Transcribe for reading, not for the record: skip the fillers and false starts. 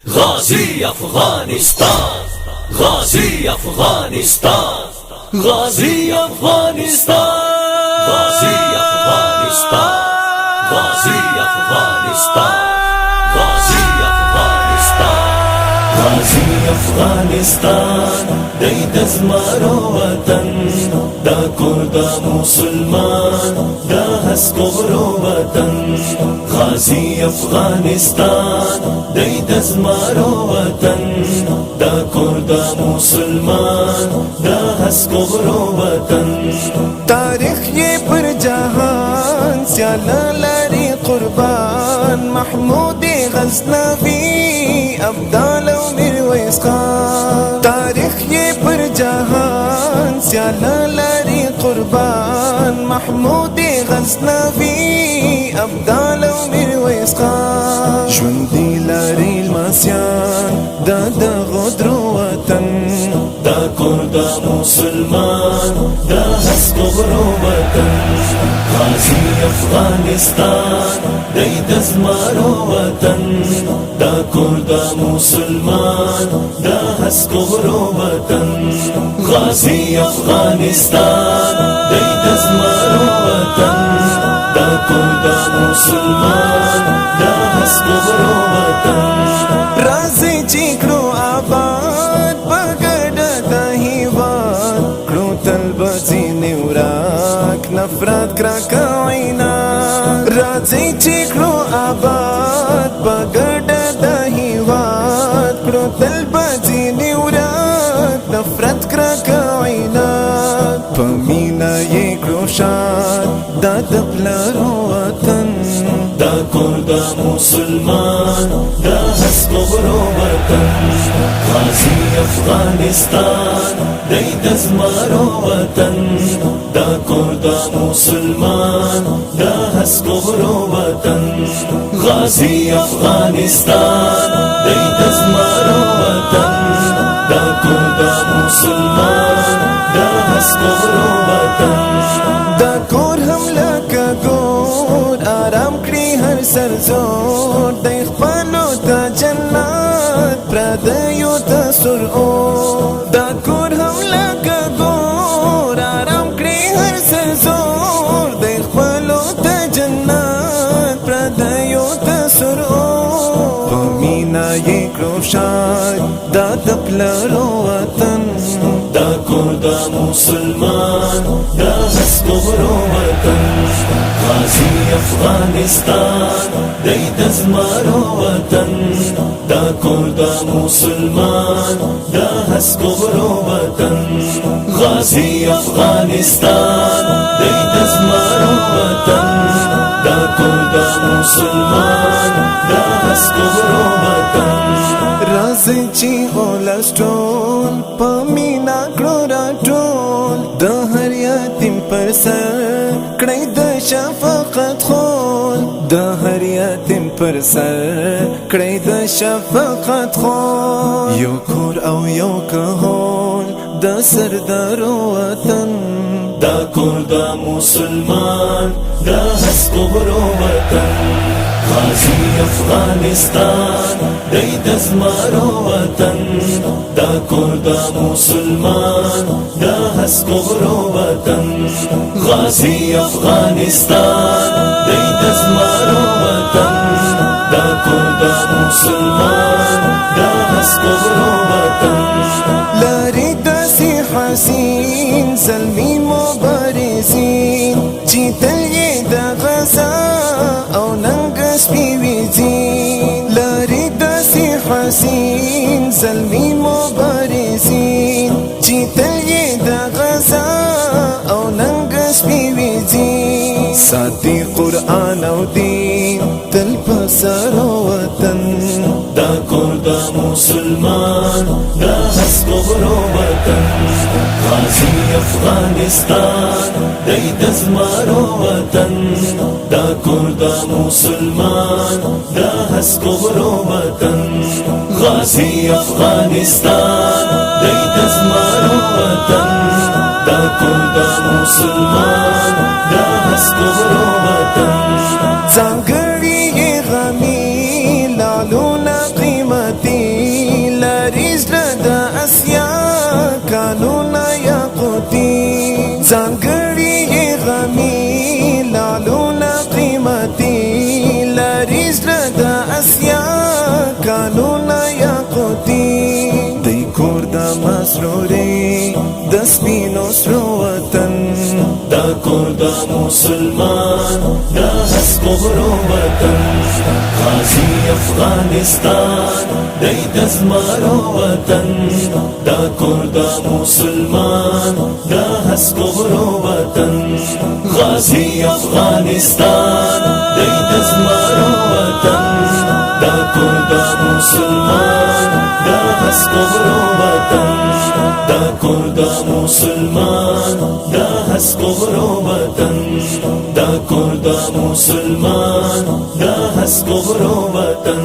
غازی افغانستان، غازی افغانستان، غازی افغانستان، غازی افغانستان، غازی افغانستان، غازی افغانستان، غازی افغانستان دی د زمرو وطن، دا کور د مسلمان دا هسکو غرو وطن. غازی افغانستان دی د زمرو وطن، دا کور د مسلمان دا هسکو غرو وطن. تاریخ یې پر جهان سیاله لري قربان، محمود غزنوي ابدال او میرویس خان. تاریخ یې پر جهان سیاله لري قربان، محمود غزنوي ابدال او میرویس خان. ژوندي لري لمسیان دا د غدرو وطن، دا کور د مسلمان دا هسکو غرو وطن. غازی افغانستان دی د زمرو وطن، دا کور د مسلمان دا هسکو غرو وطن. غازی افغانستان دی د زمرو وطن، دا کور د مسلمان دا هسکو غرو وطن. راځي چې کړو آباد پګړه د هیواد، کړو تل به ځینې ورک نفرت کرکه عینا. راځي چې کړو آباد پګړه د هیواد، کړو تل به ځینې ورک نفرت کرکه عینا. په مینه یې کړو شاد دا د پلارو وطن، دا کور د مسلمان دا هسکو غرو وطن. غازی افغانستان دی د زمرو وطن، دا کور د مسلمان دا هسکو غرو وطن. غازی افغانستان دی د زمرو وطن، دا کور د مسلمان دا هسکو غرو وطن. دا کور هم لکه ګور آرام کړي هر سرزور، دی خپلو ته جنت پردیو ته سرور. دا کور هم لکه ګور آرام کړي هر سرزور، دی خپلو ته جنت پردیو ته سرور. په مینه یې کړو شاد دا د پلارو وطن، دا کور د مسلمان دا هسکو غرو وطن. غازی افغانستان دی د زمرو وطن، دا کور د مسلمان دا هسکو غرو وطن. غازی افغانستان دی د زمرو وطن، دا کور د مسلمان دا هسکو غرو وطن. راځي چې ولس ټول په مینا کړو راټول، د هر یتیم پر سر کړئ د شفقت خول. د هر یتیم پر سر کړئ د شفقت خول. یو کور او یو کهول د سردارو وطن، دا کور د مسلمان دا هسکو غرو وطن. غازی افغانستان دی د زمرو وطن، دا کور د مسلمان دا هسکو غرو وطن. غازی افغانستان دی د زمرو وطن، دا کور د مسلمان دا هسکو غرو وطن. لري داسې حسین زلمي مبارزین، چې تل یې د غزا او ننګس پیویزین. لري داسې حسین زلمي مبارزین، چې تل یې د غزا او ننګس پیویزین. ساتي قرآن او دین تل په سرو وطن، دا کور د مسلمان دا هسکو غرو وطن. غازی افغانستان دی د زمرو وطن، دا کور د مسلمان دا هسکو غرو وطن. غازی افغانستان دی د زمرو وطن، دا کور د مسلمان دا هسکو غرو وطن. ځانګړي غمي لالونه قیمتي مسلمان دا هسکورو وطن غازی افغانستان دی دزمارو وطن دا کور دا مسلمان دا هسکورو وطن غازی افغانستان دی دزمارو وطن دا کور دا مسلمان دا هسکورو وطن دا کور دا مسلمان دا هسکورو وطن دا کور دا مسلمان دا هسکورو وطن